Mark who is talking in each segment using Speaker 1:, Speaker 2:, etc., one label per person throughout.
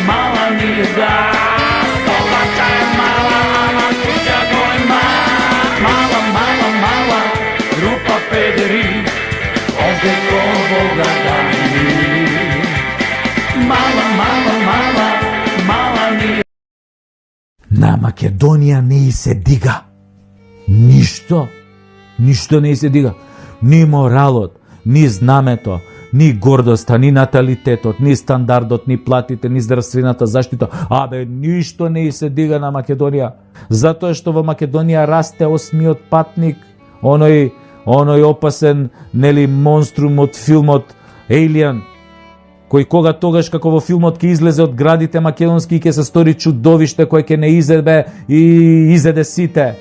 Speaker 1: mala mi da. Собака е мала, ама куќа го има. Мала, група педери, овде кон Бога дани. Мала ми.
Speaker 2: На Македонија не и се дига. Ништо не и се дига. Ни моралот, ни знамето, ни гордоста, ни наталитетот, ни стандардот, ни платите, ни здравствената заштита. Ништо не и се дига на Македонија. Затоа што во Македонија расте осмиот патник, оној опасен, монструм од филмот Alien, кој кога тогаш како во филмот ќе излезе од градите македонски и ќе се стори чудовиште кој ќе не изеде и изеде сите.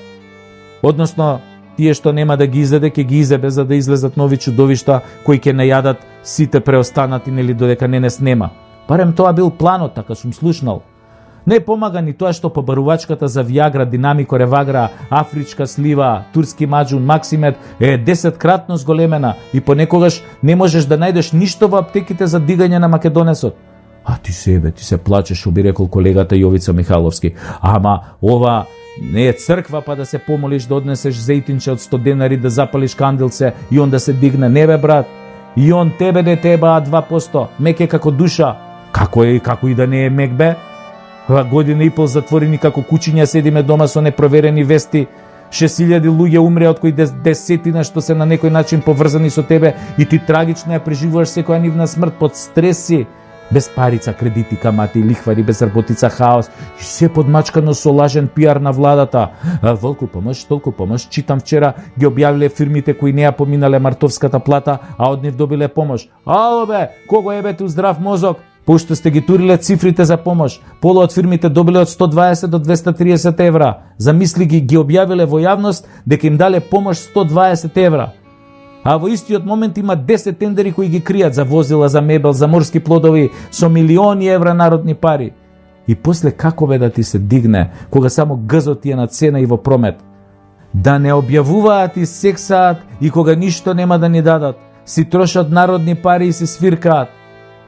Speaker 2: Односно, тие што нема да ги изеде, ќе ги изебе за да излезат нови чудовишта кои ќе најадат сите преостанати додека не снема. Барем тоа бил планот, така сум слушнал. Не помага ни тоа што побарувачката за Виагра, Динамико, Ревагра, Афричка слива, турски маджун, Максимед е 10-кратно зголемена и понекогаш не можеш да најдеш ништо во аптеките за дигање на македонесот. Ти се плачеш, што би рекол колегата Јовица Михайловски. Ама ова не е црква па да се помолиш да однесеш зејтинче од 100 денари да запалиш кандилце и он да се дигне. Не бе брат, и он тебе не тебаа 2%, мек е како душа. Како и да не е мек бе? Година и пол затворени како кучиња седиме дома со непроверени вести. 6000 луѓе умреа, од кои десетина што се на некој начин поврзани со тебе и ти трагично ја преживуваш секоја нивна смрт под стреси. Без парица, кредити, камати, лихвари, без работица, хаос и се подмачкано со лажен пиар на владата. Волку помош, толку помош. Читам вчера ги објавиле фирмите кои не ја поминале мартовската плата, а од нив добиле помош. Ало бе, кого ебете у здрав мозок? Пошто сте ги туриле цифрите за помош. Пола од фирмите добиле од 120 до 230 евра. Замисли ги објавиле во јавност дека им дале помош 120 евра. А во истиот момент има 10 тендери кои ги кријат за возила, за мебел, за морски плодови со милиони евра народни пари. И после како бе да ти се дигне кога само гзот ти е на цена и во промет? Да не објавуваат и сексаат и кога ништо нема да ни дадат. Си трошат народни пари и се свиркаат.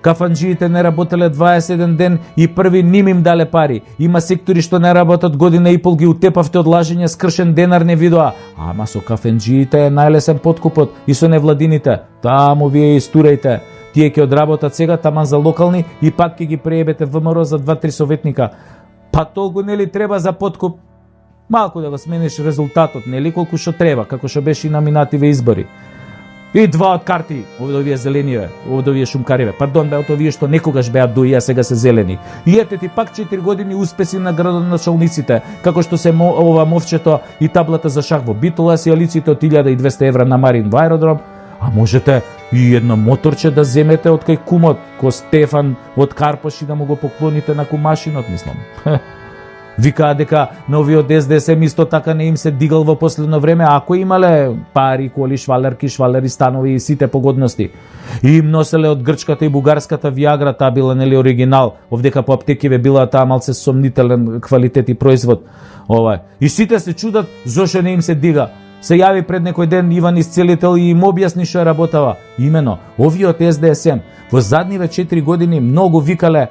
Speaker 2: Кафанџиите не работеле 21 ден и први ним им дале пари. Има сектори што не работат година и пол, ги утепавте од лажење, скршен денар не видоа. Ама со кафенџиите е најлесен подкупот и со невладините. Таму вие истурајте. Тие ќе одработат сега таман за локални и пак ќе ги преебете ВМРО за 2-3 советника. Па толку нели треба за подкуп? Малку да го смениш резултатот, нели колку што треба, како што беше и на минативе избори. И 2 од карти, овие зелениве, овие шумкариве. Пардон, бе, овие што некогаш беа дуи, а сега се зелени. И ете ти пак 4 години успеси на градоначалниците, како што се ова мовчето и таблата за шах во Битола, сијалиците од 1200 евра на Марин во аеродром, а можете и едно моторче да земете од кај кумот, ко Стефан од Карпош и да му го поклоните на кумашинот, мислам. Викаат дека новиот СДСМ исто така не им се дигал во последно време, ако имале пари, коли, швалери, станови и сите погодности. И им носеле од грчката и бугарската Виагра, таа била нели оригинал, овдека по аптекиве била таа малце сомнителен квалитет и производ. И сите се чудат зошто не им се дига. Се јави пред некој ден Иван Исцелител и им објасни што работава. Имено, овиот СДСМ во задниве 4 години многу викале: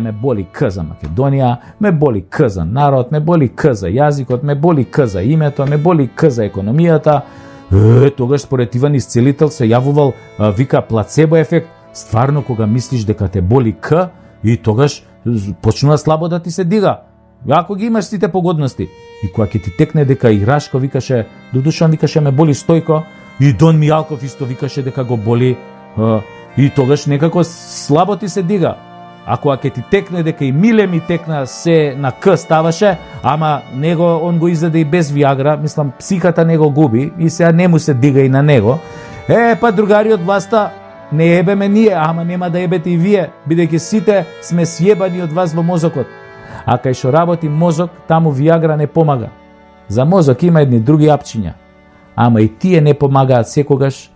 Speaker 2: ме боли К за Македонија, ме боли К за народ, ме боли К за јазикот, ме боли К за името, ме боли К за економијата. Тогаш според Иван Исцелител се јавувал, вика, плацебо ефект. Стварно кога мислиш дека те боли К, и тогаш почнува слабо да ти се дига. Ако ги имаш сите погодности. И кога ќе ти текне дека и Рашко викаше, Дудушан викаше ме боли Стојко, и Дон Мијалков исто викаше дека го боли, и тогаш некако слабо ти се дига. А кога ќе ти текне дека и Миле ми текна се на К ставаше, ама него он го изеде и без Виагра, мислам психата него губи и сега не му се дига и на него. Па другари од власта, не ебеме ние, ама нема да ебете и вие, бидејќи сите сме сјебани од вас во мозокот. А кај што работи мозок, таму Виагра не помага. За мозок има едни други апчиња, ама и тие не помагаат секогаш,